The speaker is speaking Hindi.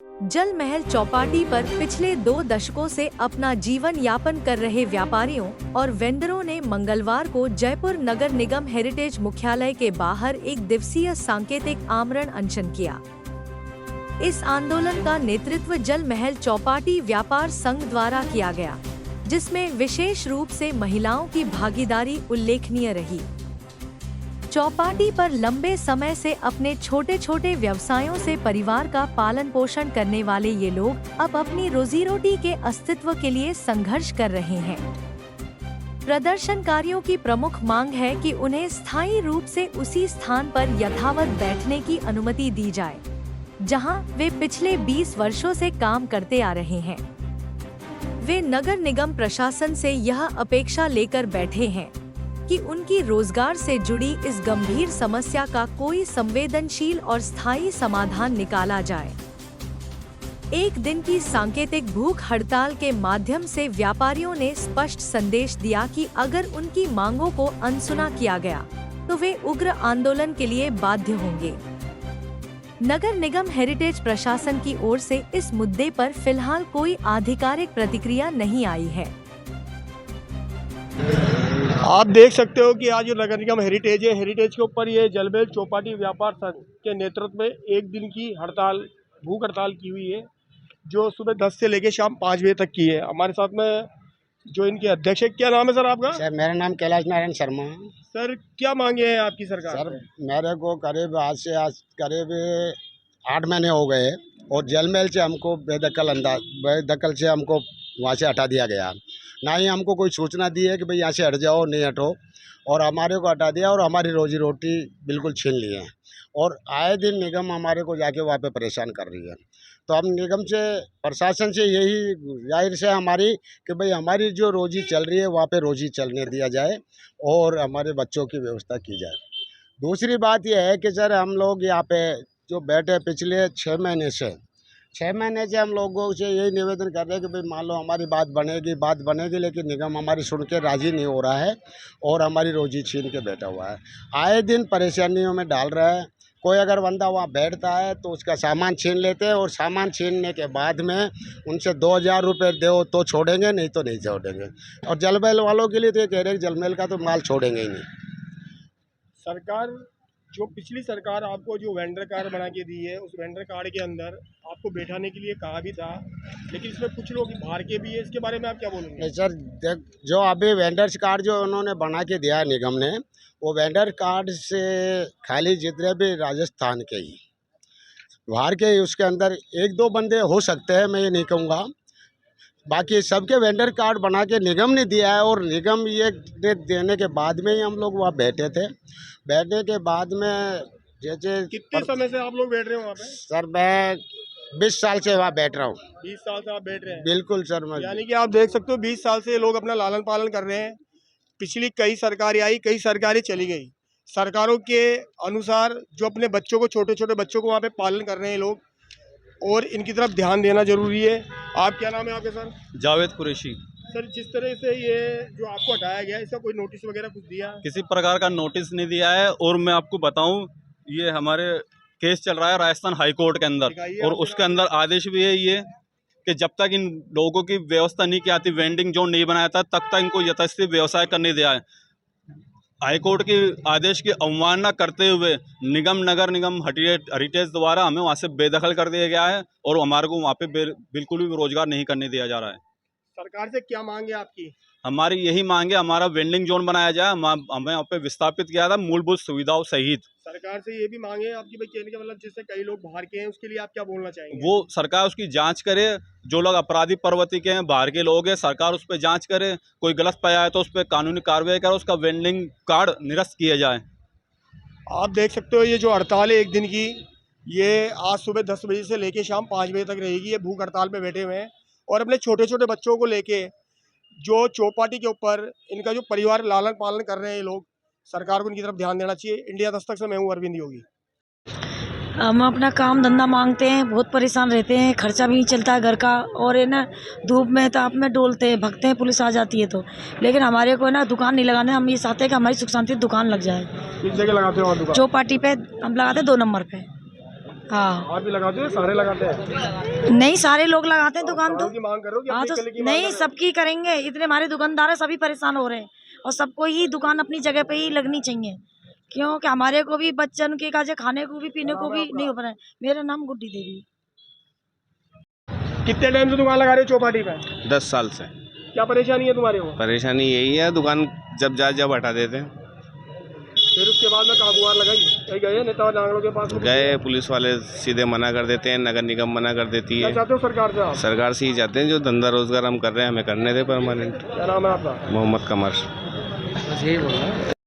जल महल चौपाटी पर पिछले 2 दशकों से अपना जीवन यापन कर रहे व्यापारियों और वेंडरों ने मंगलवार को जयपुर नगर निगम हेरिटेज मुख्यालय के बाहर 1 दिवसीय सांकेतिक आमरण अनशन किया। इस आंदोलन का नेतृत्व जल महल चौपाटी व्यापार संघ द्वारा किया गया, जिसमें विशेष रूप से महिलाओं की भागीदारी उल्लेखनीय रही। चौपाटी पर लंबे समय से अपने छोटे छोटे व्यवसायों से परिवार का पालन पोषण करने वाले ये लोग अब अपनी रोजी रोटी के अस्तित्व के लिए संघर्ष कर रहे हैं। प्रदर्शनकारियों की प्रमुख मांग है कि उन्हें स्थायी रूप से उसी स्थान पर यथावत बैठने की अनुमति दी जाए, जहां वे पिछले 20 वर्षों से काम करते आ रहे हैं। वे नगर निगम प्रशासन से यह अपेक्षा लेकर बैठे हैं कि उनकी रोजगार से जुड़ी इस गंभीर समस्या का कोई संवेदनशील और स्थायी समाधान निकाला जाए। 1 दिन की सांकेतिक भूख हड़ताल के माध्यम से व्यापारियों ने स्पष्ट संदेश दिया कि अगर उनकी मांगों को अनसुना किया गया तो वे उग्र आंदोलन के लिए बाध्य होंगे। नगर निगम हेरिटेज प्रशासन की ओर से इस मुद्दे पर फिलहाल कोई आधिकारिक प्रतिक्रिया नहीं आई है। आप देख सकते हो कि आज जो नगर निगम हेरिटेज है, हेरिटेज के ऊपर ये जल महल चौपाटी व्यापार संघ के नेतृत्व में 1 दिन की हड़ताल, भूख हड़ताल की हुई है, जो सुबह 10 से लेकर शाम 5 बजे तक की है। हमारे साथ में जो इनके अध्यक्ष है, क्या नाम है सर आपका? सर मेरा नाम कैलाश नारायण शर्मा है। सर क्या मांगे हैं आपकी सरकार? सर मेरे को करीब आज करीब 8 महीने हो गए और जल महल से हमको बेदखल से हमको वहाँ से हटा दिया गया। ना ही हमको कोई सूचना दी है कि भाई यहाँ से हट जाओ, नहीं हटो, और हमारे को हटा दिया और हमारी रोजी रोटी बिल्कुल छीन ली है। और आए दिन निगम हमारे को जाके वहाँ पे परेशान कर रही है। तो हम निगम से, प्रशासन से यही जाहिर से हमारी कि भाई हमारी जो रोजी चल रही है वहाँ पे रोजी चलने दिया जाए और हमारे बच्चों की व्यवस्था की जाए। दूसरी बात यह है कि सर हम लोग यहाँ पे जो बैठे पिछले 6 महीने से हम लोगों से यही निवेदन कर रहे हैं कि भाई मान लो हमारी बात बनेगी, लेकिन निगम हमारी सुन के राज़ी नहीं हो रहा है और हमारी रोजी छीन के बैठा हुआ है। आए दिन परेशानियों में डाल रहा है। कोई अगर बंदा वहाँ बैठता है तो उसका सामान छीन लेते हैं और सामान छीनने के बाद में उनसे 2000 रुपये दो तो छोड़ेंगे, नहीं तो नहीं छोड़ेंगे। और जल महल वालों के लिए तो ये कह रहे हैं जल महल का तो माल छोड़ेंगे ही नहीं। सरकार, जो पिछली सरकार आपको जो वेंडर कार्ड बना के दी है, उस वेंडर कार्ड के अंदर आपको बैठाने के लिए कहा भी था, लेकिन इसमें कुछ लोग बाहर के भी है। इसके बारे में आप क्या बोलेंगे? नहीं सर, जो अभी वेंडर्स कार्ड जो उन्होंने बना के दिया है निगम ने, वो वेंडर कार्ड से खाली जितने भी राजस्थान के ही, बाहर के ही, उसके अंदर 1-2 बंदे हो सकते हैं, मैं ये नहीं कहूँगा। बाकी सबके वेंडर कार्ड बना के निगम ने दिया है और निगम ये देने के बाद में ही हम लोग वहाँ बैठे थे। बैठने के बाद में जैसे कितने समय से आप लोग बैठ रहे हो वहाँ पे? सर मैं 20 साल से वहाँ बैठ रहा हूँ। 20 साल से आप बैठ रहे हैं? बिल्कुल सर। यानी कि आप देख सकते हो 20 साल से ये लोग अपना लालन पालन कर रहे हैं। पिछली कई सरकारें आई, कई सरकारें चली गई। सरकारों के अनुसार जो अपने बच्चों को, छोटे छोटे बच्चों को वहाँ पे पालन कर रहे हैं लोग, और इनकी तरफ ध्यान देना जरूरी है। आप, क्या नाम है आपके सर? जावेद कुरैशी। सर जिस तरह से ये जो आपको हटाया गया, इसका कोई नोटिस वगैरह कुछ दिया? किसी प्रकार का नोटिस नहीं दिया है। और मैं आपको बताऊं, ये हमारे केस चल रहा है राजस्थान हाई कोर्ट के अंदर, और उसके अंदर आदेश भी है ये कि जब तक इन लोगों की व्यवस्था नहीं की आती, वेंडिंग जोन नहीं बनाया था, तब तक इनको यथास्थित व्यवसाय करने दिया है। हाई कोर्ट के आदेश की अवमानना करते हुए नगर निगम हेरिटेज द्वारा हमें वहाँ से बेदखल कर दिया गया है और हमारे को वहाँ पे बिल्कुल भी रोजगार नहीं करने दिया जा रहा है। सरकार से क्या मांगे आपकी? हमारी यही मांग है, हमारा वेंडिंग जोन बनाया जाए, हमें यहाँ पे विस्थापित किया था मूलभूत सुविधाओं सहित। सरकार से ये भी मांगे आपकी, भाई कहने का मतलब जिससे कई लोग बाहर के हैं, उसके लिए आप क्या बोलना चाहेंगे? वो सरकार उसकी जांच करे। जो लोग अपराधी प्रवृत्ति के हैं, बाहर के लोग हैं, सरकार उस पर जांच करे। कोई गलत पाया है तो उस पर कानूनी कार्रवाई करे, उसका वेंडिंग कार्ड निरस्त किया जाए। आप देख सकते हो ये जो हड़ताल है 1 दिन की, ये आज सुबह 10 बजे से लेके शाम 5 बजे तक रहेगी। ये भूख हड़ताल पे बैठे हुए हैं और अपने छोटे छोटे बच्चों को लेके जो चौपाटी के ऊपर इनका जो परिवार लालन पालन कर रहे हैं ये लोग, सरकार को इनकी तरफ ध्यान देना चाहिए। इंडिया दस्तक से मैं हूँ अरविंद योगी। हम अपना काम धंधा मांगते हैं, बहुत परेशान रहते हैं, खर्चा भी नहीं चलता है घर का, और है ना धूप में ताप में डोलते हैं, भगते हैं, पुलिस आ जाती है तो। लेकिन हमारे को ना दुकान नहीं लगाने, हम ये चाहते हैं कि हमारी सुख शांति दुकान लग जाए। किस जगह लगाते हो दुकान? चौपाटी पे हम लगाते हैं 2 नंबर पे। हाँ। आप भी लगाते हो, सारे लगाते हैं? नहीं, सारे लोग लगाते हैं दुकान तो। की मांग कर रहे हो कि हाँ अपनी तो गली की मांग नहीं, कर रहे हो? सबकी करेंगे। इतने हमारे दुकानदार हैं, सभी परेशान हो रहे हैं और सबको ही दुकान अपनी जगह पे ही लगनी चाहिए, क्योंकि हमारे को भी बच्चन के काजे खाने को भी पीने को भी नहीं हो पा रहा है। मेरा नाम गुड्डी देवी। कितने टाइम से दुकान लगा रहे हो चौपाटी पे? 10 साल से। क्या परेशानी है तुम्हारे को? परेशानी यही है, दुकान जब हटा देते हैं। फिर उसके बाद में कागुआर लगाई, कहीं गए नेता नागरों के पास? गए, पुलिस वाले सीधे मना कर देते हैं, नगर निगम मना कर देती क्या है। चाहते हो सरकार से आप? सरकार से ही चाहते हैं जो धंधा रोजगार हम कर रहे हैं हमें करने दे परमानेंट। क्या नाम है आपका? मोहम्मद कमर।